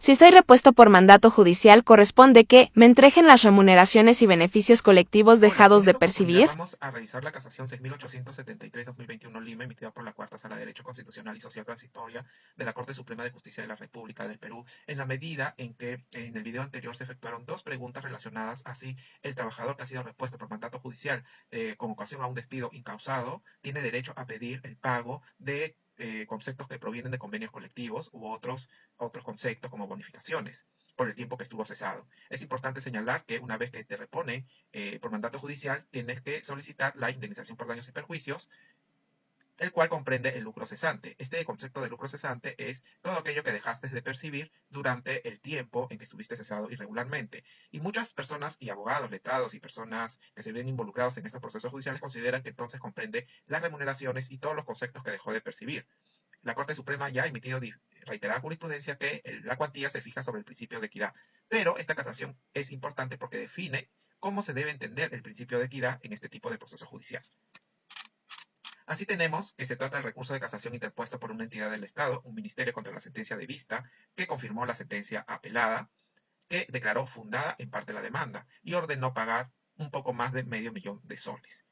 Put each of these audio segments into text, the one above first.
Si soy repuesto por mandato judicial, corresponde que me entrejen las remuneraciones y beneficios colectivos Hola, en dejados de esta oportunidad percibir. vamos a revisar la casación 6873-2021 Lima, emitida por la Cuarta Sala de Derecho Constitucional y Social Transitoria de la Corte Suprema de Justicia de la República del Perú, en la medida en que en el video anterior se efectuaron dos preguntas relacionadas así el trabajador que ha sido repuesto por mandato judicial con ocasión a un despido incausado tiene derecho a pedir el pago de conceptos que provienen de convenios colectivos u otros conceptos como bonificaciones por el tiempo que estuvo cesado. Es importante señalar que una vez que te repone por mandato judicial, tienes que solicitar la indemnización por daños y perjuicios, el cual comprende el lucro cesante. Este concepto de lucro cesante es todo aquello que dejaste de percibir durante el tiempo en que estuviste cesado irregularmente. Y muchas personas y abogados, letrados y personas que se ven involucrados en estos procesos judiciales consideran que entonces comprende las remuneraciones y todos los conceptos que dejó de percibir. La Corte Suprema ya ha emitido reiterada jurisprudencia que la cuantía se fija sobre el principio de equidad. Pero esta casación es importante porque define cómo se debe entender el principio de equidad en este tipo de proceso judicial. Así tenemos que se trata del recurso de casación interpuesto por una entidad del Estado, un ministerio contra la sentencia de vista, que confirmó la sentencia apelada, que declaró fundada en parte la demanda y ordenó pagar un poco más de medio millón de soles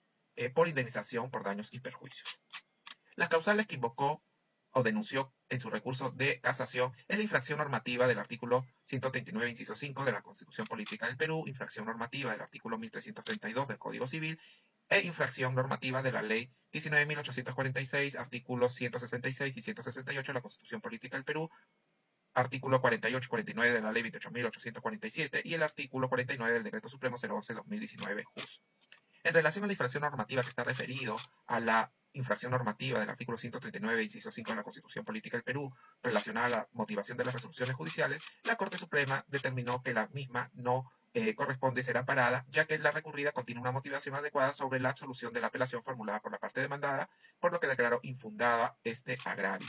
por indemnización por daños y perjuicios. Las causales que invocó o denunció en su recurso de casación es la infracción normativa del artículo 139, inciso 5 de la Constitución Política del Perú, infracción normativa del artículo 1332 del Código Civil e infracción normativa de la Ley 19.846, artículos 166 y 168 de la Constitución Política del Perú, artículo 48 y 49 de la Ley 28.847 y el artículo 49 del Decreto Supremo 011-2019 JUS. En relación a la infracción normativa que está referido a la infracción normativa del artículo 139, inciso 5 de la Constitución Política del Perú, relacionada a la motivación de las resoluciones judiciales, la Corte Suprema determinó que la misma no corresponde ser amparada, ya que la recurrida contiene una motivación adecuada sobre la absolución de la apelación formulada por la parte demandada, por lo que declaró infundada este agravio,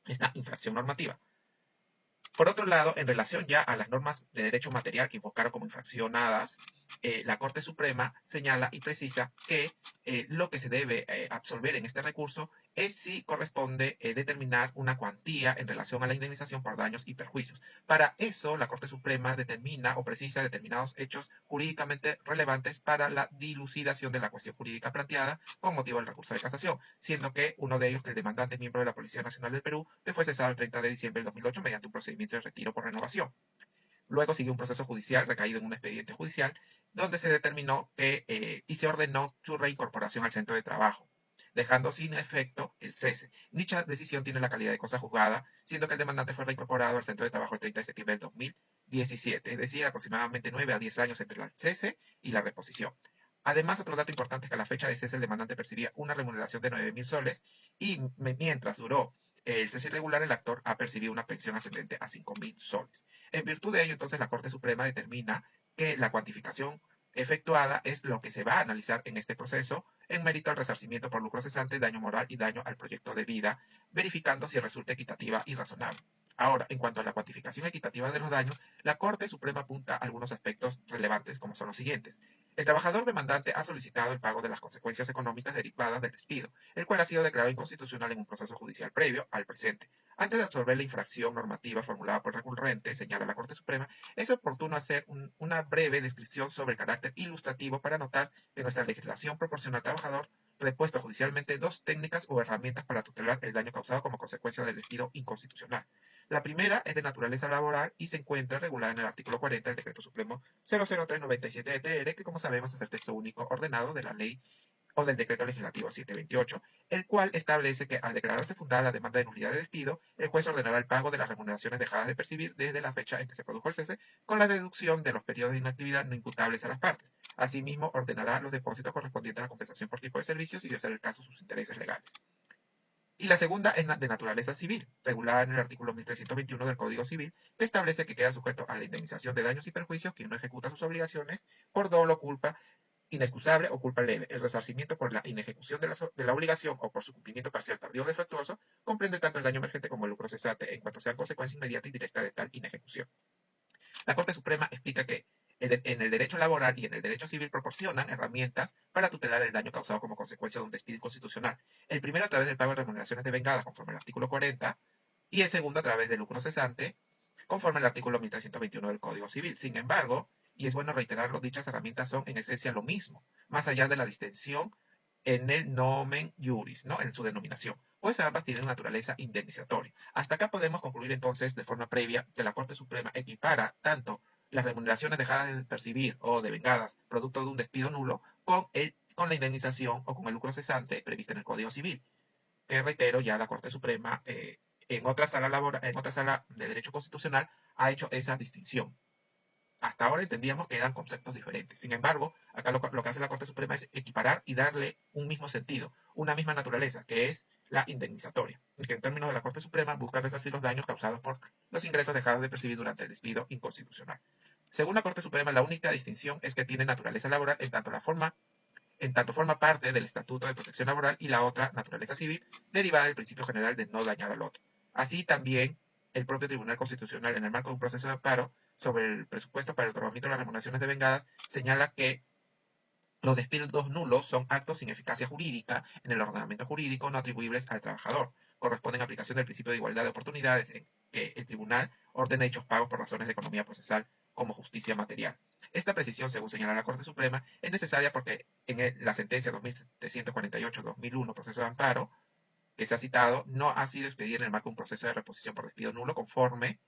esta infracción normativa. Por otro lado, en relación ya a las normas de derecho material que invocaron como infraccionadas, la Corte Suprema señala y precisa que lo que se debe absolver en este recurso es si corresponde determinar una cuantía en relación a la indemnización por daños y perjuicios. Para eso, la Corte Suprema determina o precisa determinados hechos jurídicamente relevantes para la dilucidación de la cuestión jurídica planteada con motivo del recurso de casación, siendo que uno de ellos, que el demandante es miembro de la Policía Nacional del Perú, que fue cesado el 30 de diciembre del 2008 mediante un procedimiento de retiro por renovación. Luego siguió un proceso judicial recaído en un expediente judicial donde se determinó que y se ordenó su reincorporación al centro de trabajo, dejando sin efecto el cese. Dicha decisión tiene la calidad de cosa juzgada, siendo que el demandante fue reincorporado al centro de trabajo el 30 de septiembre del 2017, es decir, aproximadamente 9 a 10 años entre el cese y la reposición. Además, otro dato importante es que a la fecha de cese el demandante percibía una remuneración de 9.000 soles y mientras duró el cese irregular, el actor ha percibido una pensión ascendente a 5.000 soles. En virtud de ello, entonces, la Corte Suprema determina que la cuantificación efectuada es lo que se va a analizar en este proceso en mérito al resarcimiento por lucro cesante, daño moral y daño al proyecto de vida, verificando si resulta equitativa y razonable. Ahora, en cuanto a la cuantificación equitativa de los daños, la Corte Suprema apunta a algunos aspectos relevantes, como son los siguientes. El trabajador demandante ha solicitado el pago de las consecuencias económicas derivadas del despido, el cual ha sido declarado inconstitucional en un proceso judicial previo al presente. Antes de absorber la infracción normativa formulada por el recurrente, señala la Corte Suprema, es oportuno hacer una breve descripción sobre el carácter ilustrativo para notar que nuestra legislación proporciona al trabajador repuesto judicialmente dos técnicas o herramientas para tutelar el daño causado como consecuencia del despido inconstitucional. La primera es de naturaleza laboral y se encuentra regulada en el artículo 40 del Decreto Supremo 00397 de TR, que como sabemos es el texto único ordenado de la ley o del Decreto Legislativo 728, el cual establece que al declararse fundada la demanda de nulidad de despido, el juez ordenará el pago de las remuneraciones dejadas de percibir desde la fecha en que se produjo el cese, con la deducción de los periodos de inactividad no imputables a las partes. Asimismo, ordenará los depósitos correspondientes a la compensación por tipo de servicios y, de ser el caso, sus intereses legales. Y la segunda es de naturaleza civil, regulada en el artículo 1321 del Código Civil, que establece que queda sujeto a la indemnización de daños y perjuicios quien no ejecuta sus obligaciones por dolo, culpa inexcusable o culpa leve. El resarcimiento por la inejecución de la obligación o por su cumplimiento parcial tardío o defectuoso comprende tanto el daño emergente como el lucro cesante en cuanto sea consecuencia inmediata y directa de tal inejecución. La Corte Suprema explica que en el derecho laboral y en el derecho civil proporcionan herramientas para tutelar el daño causado como consecuencia de un despido inconstitucional. El primero a través del pago de remuneraciones de vengada conforme al artículo 40 y el segundo a través del lucro cesante conforme al artículo 1321 del Código Civil. Sin embargo, y es bueno reiterarlo, dichas herramientas son en esencia lo mismo, más allá de la distinción en el nomen juris, ¿no? En su denominación, pues ambas tienen naturaleza indemnizatoria. Hasta acá podemos concluir entonces de forma previa que la Corte Suprema equipara tanto las remuneraciones dejadas de percibir o devengadas producto de un despido nulo con la indemnización o con el lucro cesante prevista en el Código Civil, que reitero, ya la Corte Suprema en otra sala de Derecho Constitucional ha hecho esa distinción. Hasta ahora entendíamos que eran conceptos diferentes. Sin embargo, acá lo que hace la Corte Suprema es equiparar y darle un mismo sentido, una misma naturaleza, que es la indemnizatoria, que en términos de la Corte Suprema busca resarcir los daños causados por los ingresos dejados de percibir durante el despido inconstitucional. Según la Corte Suprema, la única distinción es que tiene naturaleza laboral en tanto forma parte del Estatuto de Protección Laboral y la otra, naturaleza civil, derivada del principio general de no dañar al otro. Así también, el propio Tribunal Constitucional, en el marco de un proceso de amparo sobre el presupuesto para el otorgamiento de las remuneraciones devengadas, señala que los despidos nulos son actos sin eficacia jurídica en el ordenamiento jurídico no atribuibles al trabajador. Corresponden a aplicación del principio de igualdad de oportunidades en que el tribunal ordena dichos pagos por razones de economía procesal como justicia material. Esta precisión, según señala la Corte Suprema, es necesaria porque en la sentencia 2748-2001, proceso de amparo, que se ha citado, no ha sido expedida en el marco de un proceso de reposición por despido nulo conforme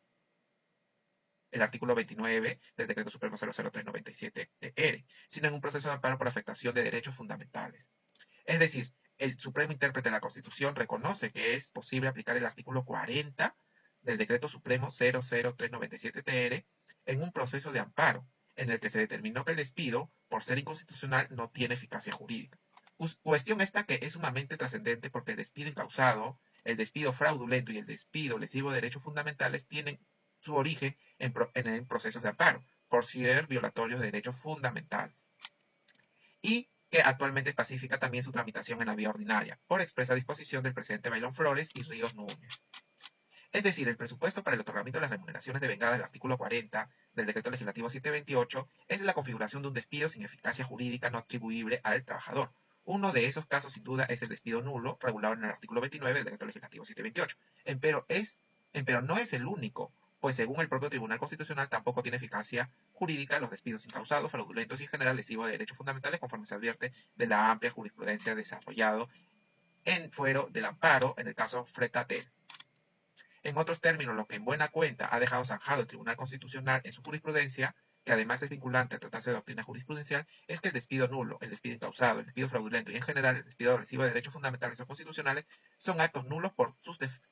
el artículo 29 del Decreto Supremo 00397-TR, sino en un proceso de amparo por afectación de derechos fundamentales. Es decir, el Supremo Intérprete de la Constitución reconoce que es posible aplicar el artículo 40 del Decreto Supremo 00397-TR en un proceso de amparo, en el que se determinó que el despido, por ser inconstitucional, no tiene eficacia jurídica. Cuestión esta que es sumamente trascendente porque el despido incausado, el despido fraudulento y el despido lesivo de derechos fundamentales tienen su origen en procesos de amparo, por ser violatorios de derechos fundamentales. Y que actualmente pacifica también su tramitación en la vía ordinaria, por expresa disposición del presidente Bailón Flores y Ríos Núñez. Es decir, el presupuesto para el otorgamiento de las remuneraciones devengadas del artículo 40 del Decreto Legislativo 728 es la configuración de un despido sin eficacia jurídica no atribuible al trabajador. Uno de esos casos, sin duda, es el despido nulo, regulado en el artículo 29 del Decreto Legislativo 728. Empero no es el único, pues según el propio Tribunal Constitucional tampoco tiene eficacia jurídica los despidos incausados, fraudulentos y en general lesivos de derechos fundamentales, conforme se advierte de la amplia jurisprudencia desarrollado en fuero del amparo en el caso Fretatel. En otros términos, lo que en buena cuenta ha dejado zanjado el Tribunal Constitucional en su jurisprudencia, que además es vinculante a tratarse de doctrina jurisprudencial, es que el despido nulo, el despido incausado, el despido fraudulento y en general el despido lesivo de derechos fundamentales o constitucionales son actos nulos por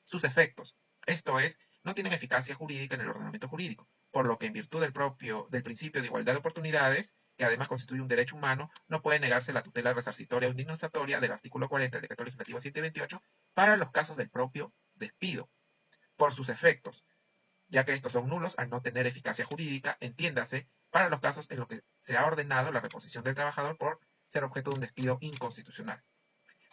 sus efectos. Esto es, no tienen eficacia jurídica en el ordenamiento jurídico, por lo que en virtud del principio de igualdad de oportunidades, que además constituye un derecho humano, no puede negarse la tutela resarcitoria o indemnizatoria del artículo 40 del Decreto Legislativo 728 para los casos del propio despido por sus efectos, ya que estos son nulos al no tener eficacia jurídica, entiéndase, para los casos en los que se ha ordenado la reposición del trabajador por ser objeto de un despido inconstitucional.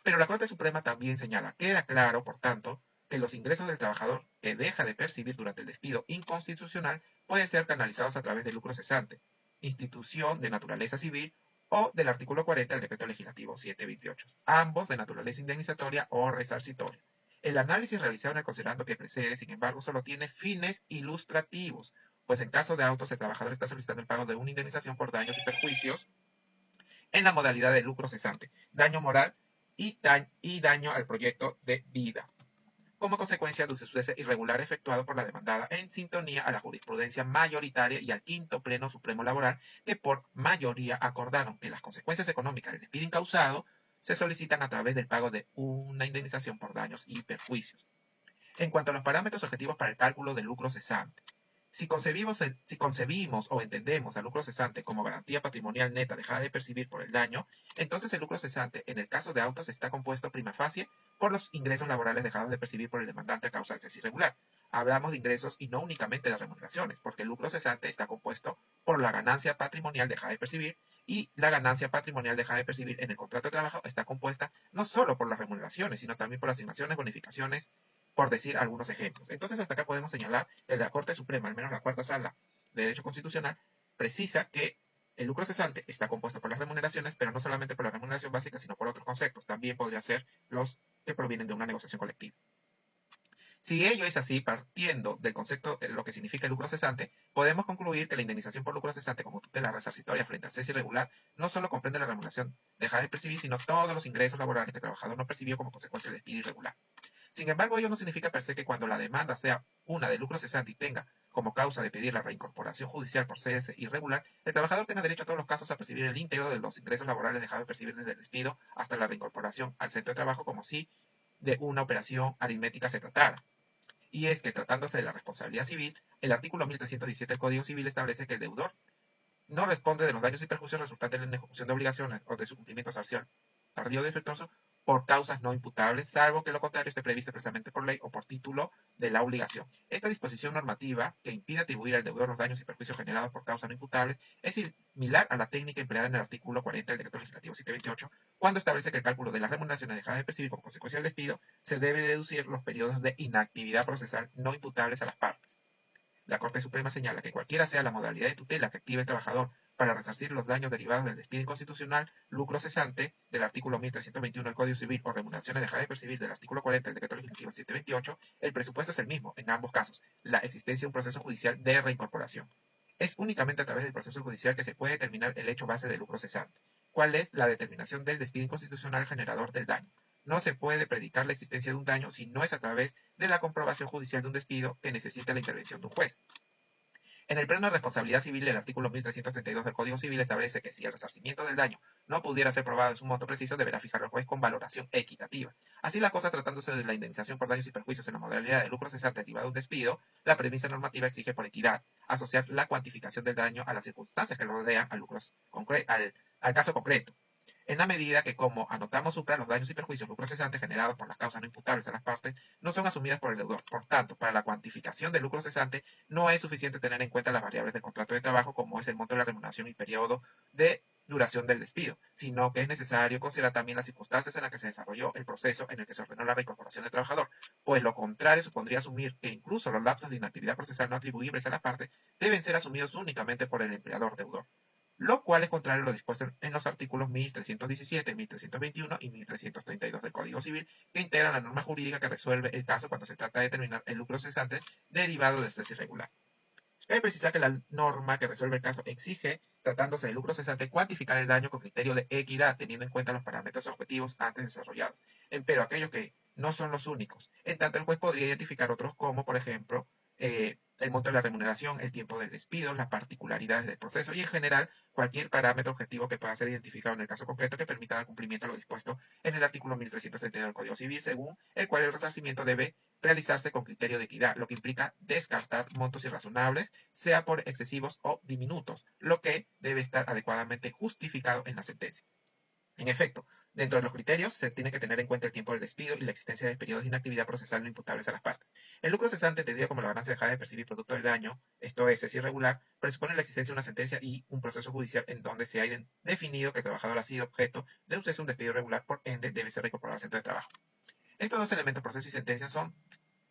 Pero la Corte Suprema también señala, queda claro, por tanto, que los ingresos del trabajador que deja de percibir durante el despido inconstitucional pueden ser canalizados a través del lucro cesante, institución de naturaleza civil o del artículo 40 del Decreto Legislativo 728, ambos de naturaleza indemnizatoria o resarcitoria. El análisis realizado en el considerando que precede, sin embargo, solo tiene fines ilustrativos, pues en caso de autos el trabajador está solicitando el pago de una indemnización por daños y perjuicios en la modalidad de lucro cesante, daño moral y daño al proyecto de vida, como consecuencia de un suceso irregular efectuado por la demandada en sintonía a la jurisprudencia mayoritaria y al quinto pleno supremo laboral, que por mayoría acordaron que las consecuencias económicas del despido incausado se solicitan a través del pago de una indemnización por daños y perjuicios. En cuanto a los parámetros objetivos para el cálculo del lucro cesante, si concebimos o entendemos al lucro cesante como garantía patrimonial neta dejada de percibir por el daño, entonces el lucro cesante en el caso de autos está compuesto prima facie por los ingresos laborales dejados de percibir por el demandante a causa del cese irregular. Hablamos de ingresos y no únicamente de remuneraciones, porque el lucro cesante está compuesto por la ganancia patrimonial dejada de percibir y la ganancia patrimonial dejada de percibir en el contrato de trabajo está compuesta no solo por las remuneraciones, sino también por asignaciones, bonificaciones, por decir algunos ejemplos. Entonces, hasta acá podemos señalar que la Corte Suprema, al menos la cuarta sala de Derecho Constitucional, precisa que el lucro cesante está compuesto por las remuneraciones, pero no solamente por la remuneración básica, sino por otros conceptos. También podría ser los que provienen de una negociación colectiva. Si ello es así, partiendo del concepto de lo que significa el lucro cesante, podemos concluir que la indemnización por lucro cesante como tutela resarcitoria frente al cese irregular no solo comprende la remuneración dejada de percibir, sino todos los ingresos laborales que el trabajador no percibió como consecuencia del despido irregular. Sin embargo, ello no significa per se que cuando la demanda sea una de lucro cesante y tenga como causa de pedir la reincorporación judicial por cese irregular, el trabajador tenga derecho a todos los casos a percibir el íntegro de los ingresos laborales dejados de percibir desde el despido hasta la reincorporación al centro de trabajo como si de una operación aritmética se tratara. Y es que tratándose de la responsabilidad civil, el artículo 1317 del Código Civil establece que el deudor no responde de los daños y perjuicios resultantes de la ejecución de obligaciones o de su cumplimiento social tardío o defectuoso por causas no imputables, salvo que lo contrario esté previsto expresamente por ley o por título de la obligación. Esta disposición normativa que impide atribuir al deudor los daños y perjuicios generados por causas no imputables es similar a la técnica empleada en el artículo 40 del Decreto Legislativo 728, cuando establece que el cálculo de las remuneraciones dejadas de percibir como consecuencia del despido se debe deducir los periodos de inactividad procesal no imputables a las partes. La Corte Suprema señala que cualquiera sea la modalidad de tutela que active el trabajador para resarcir los daños derivados del despido inconstitucional, lucro cesante del artículo 1321 del Código Civil o remuneraciones dejadas de percibir del artículo 40 del Decreto Legislativo 728, el presupuesto es el mismo en ambos casos, la existencia de un proceso judicial de reincorporación. Es únicamente a través del proceso judicial que se puede determinar el hecho base del lucro cesante. ¿Cuál es la determinación del despido inconstitucional generador del daño? No se puede predicar la existencia de un daño si no es a través de la comprobación judicial de un despido que necesita la intervención de un juez. En el plano de responsabilidad civil, el artículo 1332 del Código Civil establece que si el resarcimiento del daño no pudiera ser probado en su monto preciso, deberá fijarlo el juez con valoración equitativa. Así la cosa, tratándose de la indemnización por daños y perjuicios en la modalidad de lucro cesante derivado de un despido, la premisa normativa exige por equidad asociar la cuantificación del daño a las circunstancias que rodean al caso concreto. En la medida que, como anotamos supra, los daños y perjuicios lucro cesante generados por las causas no imputables a las partes no son asumidas por el deudor. Por tanto, para la cuantificación del lucro cesante no es suficiente tener en cuenta las variables del contrato de trabajo, como es el monto de la remuneración y periodo de duración del despido, sino que es necesario considerar también las circunstancias en las que se desarrolló el proceso en el que se ordenó la reincorporación del trabajador, pues lo contrario supondría asumir que incluso los lapsos de inactividad procesal no atribuibles a las partes deben ser asumidos únicamente por el empleador deudor, lo cual es contrario a lo dispuesto en los artículos 1317, 1321 y 1332 del Código Civil, que integran la norma jurídica que resuelve el caso cuando se trata de determinar el lucro cesante derivado del cese irregular. Cabe precisar que la norma que resuelve el caso exige, tratándose de lucro cesante, cuantificar el daño con criterio de equidad, teniendo en cuenta los parámetros objetivos antes desarrollados. Empero aquellos que no son los únicos. En tanto, el juez podría identificar otros como, por ejemplo, el monto de la remuneración, el tiempo del despido, las particularidades del proceso y, en general, cualquier parámetro objetivo que pueda ser identificado en el caso concreto que permita dar cumplimiento a lo dispuesto en el artículo 1332 del Código Civil, según el cual el resarcimiento debe realizarse con criterio de equidad, lo que implica descartar montos irrazonables, sea por excesivos o diminutos, lo que debe estar adecuadamente justificado en la sentencia. En efecto, dentro de los criterios se tiene que tener en cuenta el tiempo del despido y la existencia de periodos de inactividad procesal no imputables a las partes. El lucro cesante, entendido como la ganancia dejada de percibir producto del daño, esto es irregular, presupone la existencia de una sentencia y un proceso judicial en donde se haya definido que el trabajador ha sido objeto de un cese o un despido irregular, por ende debe ser reincorporado al centro de trabajo. Estos dos elementos, proceso y sentencia, son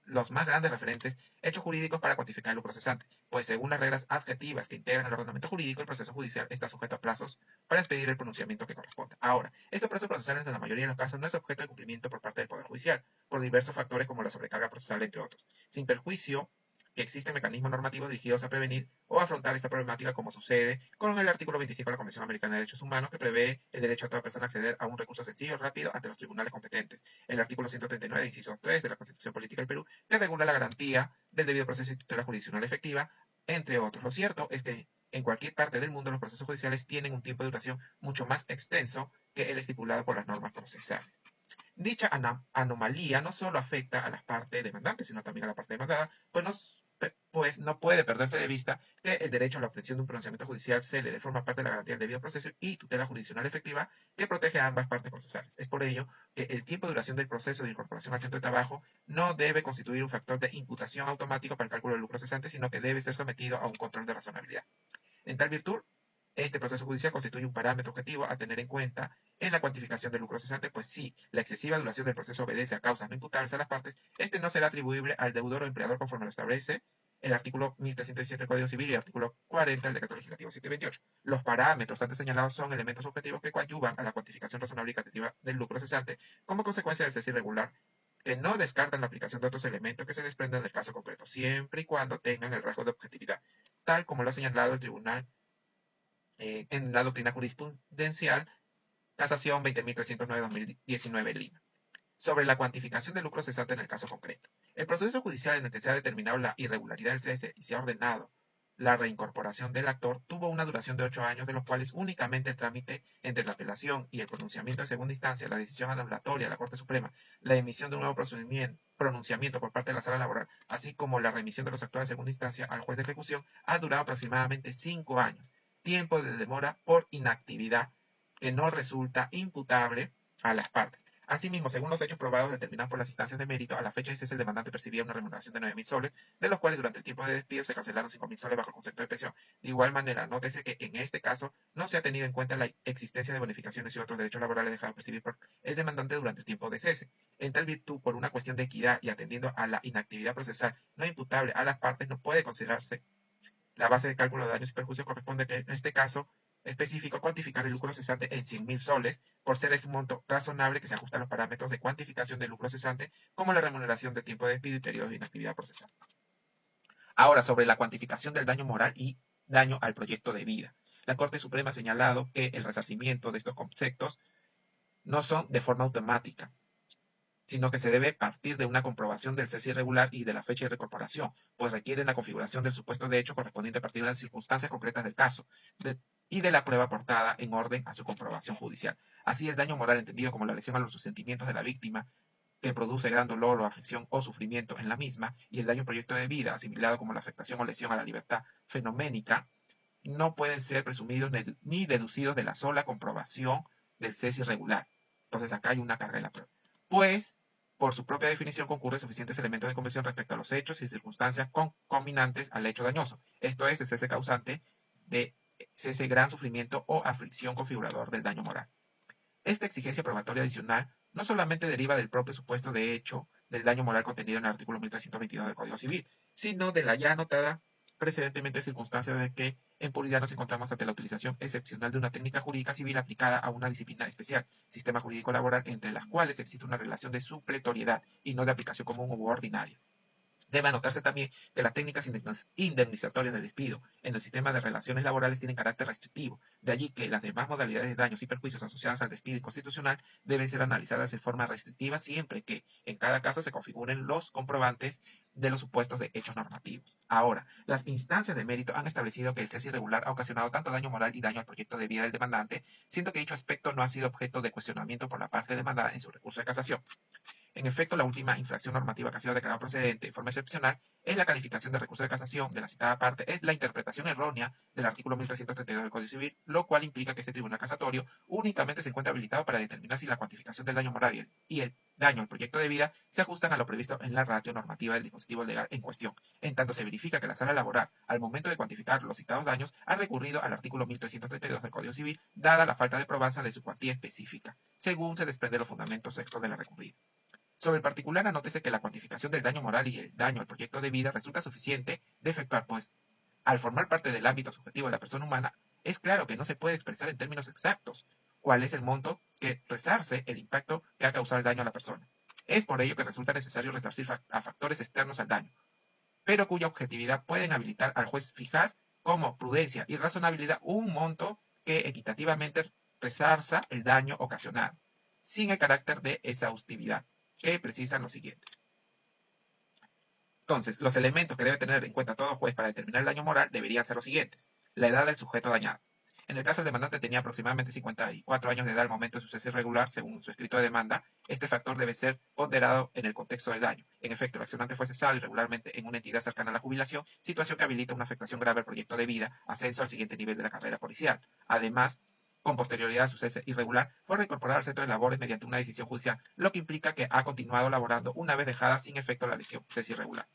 los más grandes referentes hechos jurídicos para cuantificar el lucro cesante, pues según las reglas adjetivas que integran el ordenamiento jurídico, el proceso judicial está sujeto a plazos para expedir el pronunciamiento que corresponda. Ahora, estos plazos procesales en la mayoría de los casos no es objeto de cumplimiento por parte del Poder Judicial, por diversos factores como la sobrecarga procesal, entre otros, sin perjuicio que existen mecanismos normativos dirigidos a prevenir o afrontar esta problemática, como sucede con el artículo 25 de la Convención Americana de Derechos Humanos, que prevé el derecho a toda persona a acceder a un recurso sencillo y rápido ante los tribunales competentes. El artículo 139, inciso 3 de la Constitución Política del Perú, que regula la garantía del debido proceso y tutela jurisdiccional efectiva, entre otros. Lo cierto es que en cualquier parte del mundo los procesos judiciales tienen un tiempo de duración mucho más extenso que el estipulado por las normas procesales. Dicha anomalía no solo afecta a las partes demandantes, sino también a la parte demandada, pues no puede perderse de vista que el derecho a la obtención de un pronunciamiento judicial célere forma parte de la garantía del debido proceso y tutela jurisdiccional efectiva que protege a ambas partes procesales. Es por ello que el tiempo de duración del proceso de incorporación al centro de trabajo no debe constituir un factor de imputación automático para el cálculo del lucro cesante, sino que debe ser sometido a un control de razonabilidad. En tal virtud, este proceso judicial constituye un parámetro objetivo a tener en cuenta en la cuantificación del lucro cesante, pues si la excesiva duración del proceso obedece a causas no imputables a las partes, este no será atribuible al deudor o empleador conforme lo establece el artículo 1317 del Código Civil y el artículo 40 del Decreto Legislativo 728. Los parámetros antes señalados son elementos objetivos que coadyuvan a la cuantificación razonable y equitativa del lucro cesante como consecuencia del cese irregular que no descartan la aplicación de otros elementos que se desprendan del caso concreto, siempre y cuando tengan el rasgo de objetividad, tal como lo ha señalado el tribunal en la doctrina jurisprudencial Casación 20.309-2019 Lima. Sobre la cuantificación del lucro cesante en el caso concreto. El proceso judicial en el que se ha determinado la irregularidad del cese y se ha ordenado la reincorporación del actor tuvo una duración de 8 años, de los cuales únicamente el trámite entre la apelación y el pronunciamiento de segunda instancia, la decisión anulatoria de la Corte Suprema, la emisión de un nuevo pronunciamiento por parte de la sala laboral, así como la remisión de los actores de segunda instancia al juez de ejecución, ha durado aproximadamente 5 años, tiempo de demora por inactividad que no resulta imputable a las partes. Asimismo, según los hechos probados determinados por las instancias de mérito, a la fecha de cese el demandante percibía una remuneración de 9.000 soles, de los cuales durante el tiempo de despido se cancelaron 5.000 soles bajo el concepto de pensión. De igual manera, nótese que en este caso no se ha tenido en cuenta la existencia de bonificaciones y otros derechos laborales dejados de percibir por el demandante durante el tiempo de cese. En tal virtud, por una cuestión de equidad y atendiendo a la inactividad procesal no imputable a las partes, no puede considerarse la base de cálculo de daños y perjuicios corresponde que, en este caso específico, cuantificar el lucro cesante en 100.000 soles, por ser ese monto razonable que se ajusta a los parámetros de cuantificación del lucro cesante, como la remuneración de tiempo de despido y periodos de inactividad procesal. Ahora, sobre la cuantificación del daño moral y daño al proyecto de vida. La Corte Suprema ha señalado que el resarcimiento de estos conceptos no son de forma automática, sino que se debe partir de una comprobación del cese irregular y de la fecha de reincorporación, pues requieren la configuración del supuesto de hecho correspondiente a partir de las circunstancias concretas del caso y de la prueba aportada en orden a su comprobación judicial. Así, el daño moral entendido como la lesión a los sentimientos de la víctima, que produce gran dolor o aflicción o sufrimiento en la misma, y el daño al proyecto de vida, asimilado como la afectación o lesión a la libertad fenoménica, no pueden ser presumidos ni deducidos de la sola comprobación del cese irregular. Entonces acá hay una carga de la prueba. Pues, por su propia definición, concurren suficientes elementos de convención respecto a los hechos y circunstancias concominantes al hecho dañoso. Esto es, el cese causante de ese gran sufrimiento o aflicción configurador del daño moral. Esta exigencia probatoria adicional no solamente deriva del propio supuesto de hecho del daño moral contenido en el artículo 1322 del Código Civil, sino de la ya anotada precedentemente circunstancia de que en puridad nos encontramos ante la utilización excepcional de una técnica jurídica civil aplicada a una disciplina especial, sistema jurídico laboral, entre las cuales existe una relación de supletoriedad y no de aplicación común u ordinaria. Debe anotarse también que las técnicas indemnizatorias del despido en el sistema de relaciones laborales tienen carácter restrictivo, de allí que las demás modalidades de daños y perjuicios asociadas al despido inconstitucional deben ser analizadas de forma restrictiva siempre que en cada caso se configuren los comprobantes de los supuestos de hechos normativos. Ahora, las instancias de mérito han establecido que el cese irregular ha ocasionado tanto daño moral y daño al proyecto de vida del demandante, siendo que dicho aspecto no ha sido objeto de cuestionamiento por la parte demandada en su recurso de casación. En efecto, la última infracción normativa que ha sido declarada procedente de forma excepcional es la calificación de recurso de casación de la citada parte, es la interpretación errónea del artículo 1332 del Código Civil, lo cual implica que este tribunal casatorio únicamente se encuentra habilitado para determinar si la cuantificación del daño moral y el daño al proyecto de vida se ajustan a lo previsto en la ratio normativa del dispositivo legal en cuestión. En tanto, se verifica que la sala laboral, al momento de cuantificar los citados daños, ha recurrido al artículo 1332 del Código Civil, dada la falta de probanza de su cuantía específica, según se desprende de los fundamentos sextos de la recurrida. Sobre el particular, anótese que la cuantificación del daño moral y el daño al proyecto de vida resulta suficiente de efectuar, pues, al formar parte del ámbito subjetivo de la persona humana, es claro que no se puede expresar en términos exactos cuál es el monto que resarce el impacto que ha causado el daño a la persona. Es por ello que resulta necesario resarcir a factores externos al daño, pero cuya objetividad pueden habilitar al juez fijar como prudencia y razonabilidad un monto que equitativamente resarza el daño ocasionado, sin el carácter de exhaustividad que precisan lo siguiente. Entonces, los elementos que debe tener en cuenta todo juez para determinar el daño moral deberían ser los siguientes. La edad del sujeto dañado. En el caso del demandante tenía aproximadamente 54 años de edad al momento de su cese irregular, según su escrito de demanda. Este factor debe ser ponderado en el contexto del daño. En efecto, el accionante fue cesado irregularmente en una entidad cercana a la jubilación, situación que habilita una afectación grave al proyecto de vida, ascenso al siguiente nivel de la carrera policial. Además, con posterioridad a su cese irregular, fue reincorporado al centro de labores mediante una decisión judicial, lo que implica que ha continuado laborando una vez dejada sin efecto la lesión cese irregular.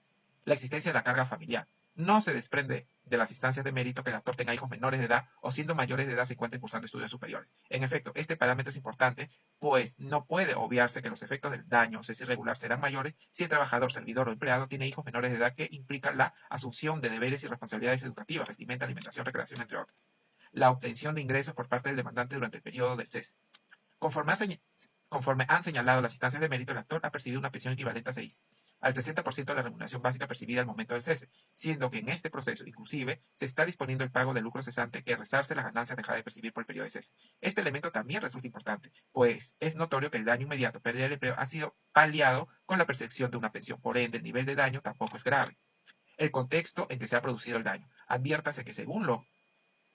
La existencia de la carga familiar. No se desprende de las instancias de mérito que el actor tenga hijos menores de edad o siendo mayores de edad se encuentren cursando estudios superiores. En efecto, este parámetro es importante, pues no puede obviarse que los efectos del daño o cese irregular serán mayores si el trabajador, servidor o empleado tiene hijos menores de edad que implican la asunción de deberes y responsabilidades educativas, vestimenta, alimentación, recreación, entre otros. La obtención de ingresos por parte del demandante durante el periodo del cese. Conforme Conforme han señalado las instancias de mérito, el actor ha percibido una pensión equivalente al 60% de la remuneración básica percibida al momento del cese, siendo que en este proceso, inclusive, se está disponiendo el pago del lucro cesante que resarce las ganancias dejadas de percibir por el periodo de cese. Este elemento también resulta importante, pues es notorio que el daño inmediato, pérdida del empleo, ha sido paliado con la percepción de una pensión. Por ende, el nivel de daño tampoco es grave. El contexto en que se ha producido el daño. Adviértase que según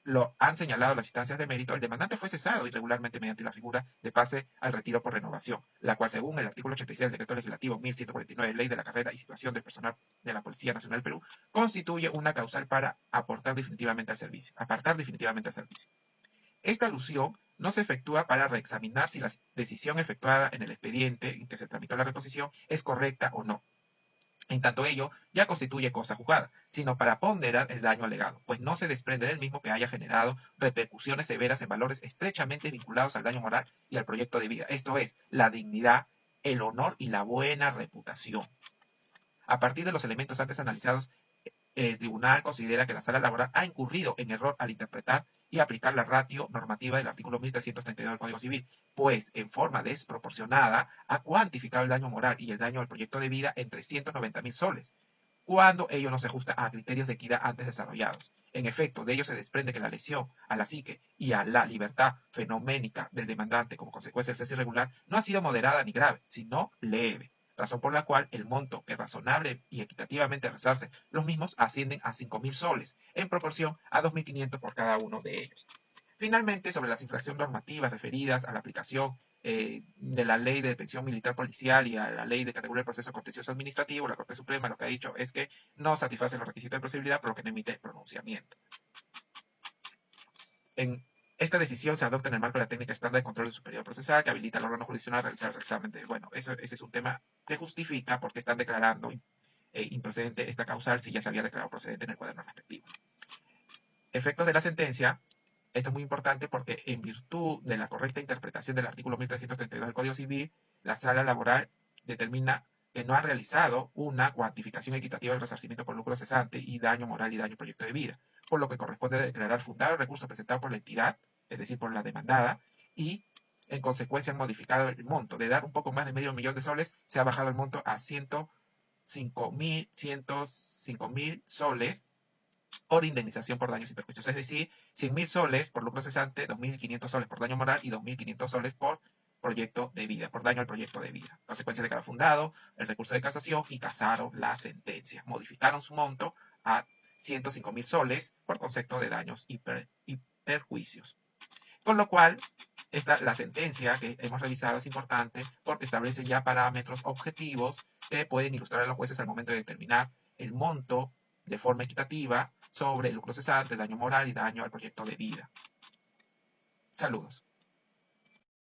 lo han señalado las instancias de mérito, el demandante fue cesado irregularmente mediante la figura de pase al retiro por renovación, la cual, según el artículo 86 del Decreto Legislativo 1149, Ley de la Carrera y Situación del Personal de la Policía Nacional del Perú, constituye una causal para apartar definitivamente al servicio. Esta alusión no se efectúa para reexaminar si la decisión efectuada en el expediente en que se tramitó la reposición es correcta o no. En tanto ello ya constituye cosa juzgada, sino para ponderar el daño alegado, pues no se desprende del mismo que haya generado repercusiones severas en valores estrechamente vinculados al daño moral y al proyecto de vida, esto es, la dignidad, el honor y la buena reputación. A partir de los elementos antes analizados, el tribunal considera que la sala laboral ha incurrido en error al interpretar y aplicar la ratio normativa del artículo 1332 del Código Civil, pues en forma desproporcionada ha cuantificado el daño moral y el daño al proyecto de vida en 390.000 soles, cuando ello no se ajusta a criterios de equidad antes desarrollados. En efecto, de ello se desprende que la lesión a la psique y a la libertad fenoménica del demandante como consecuencia del cese irregular no ha sido moderada ni grave, sino leve, razón por la cual el monto que razonable y equitativamente resarce los mismos ascienden a 5.000 soles, en proporción a 2.500 por cada uno de ellos. Finalmente, sobre las infracciones normativas referidas a la aplicación de la ley de detención militar policial y a la ley de que regula el proceso contencioso administrativo, la Corte Suprema lo que ha dicho es que no satisface los requisitos de procedibilidad, por lo que no emite pronunciamiento. En esta decisión se adopta en el marco de la técnica estándar de control superior procesal que habilita al órgano jurisdiccional a realizar el examen de, bueno, ese es un tema que justifica por qué están declarando improcedente esta causal si ya se había declarado procedente en el cuaderno respectivo. Efectos de la sentencia. Esto es muy importante porque en virtud de la correcta interpretación del artículo 1332 del Código Civil, la sala laboral determina que no ha realizado una cuantificación equitativa del resarcimiento por lucro cesante y daño moral y daño proyecto de vida, por lo que corresponde declarar fundado el recurso presentado por la entidad, es decir, por la demandada, y en consecuencia han modificado el monto. De dar un poco más de medio millón de soles, se ha bajado el monto a 105.000 soles por indemnización por daños y perjuicios, es decir, 100.000 soles por lucro cesante, 2.500 soles por daño moral y 2.500 soles por proyecto de vida, por daño al proyecto de vida. Consecuencia de que era fundado el recurso de casación y casaron la sentencia. Modificaron su monto a 105.000 soles por concepto de daños y perjuicios. Con lo cual, la sentencia que hemos revisado es importante porque establece ya parámetros objetivos que pueden ilustrar a los jueces al momento de determinar el monto de forma equitativa sobre el lucro cesante, daño moral y daño al proyecto de vida. Saludos.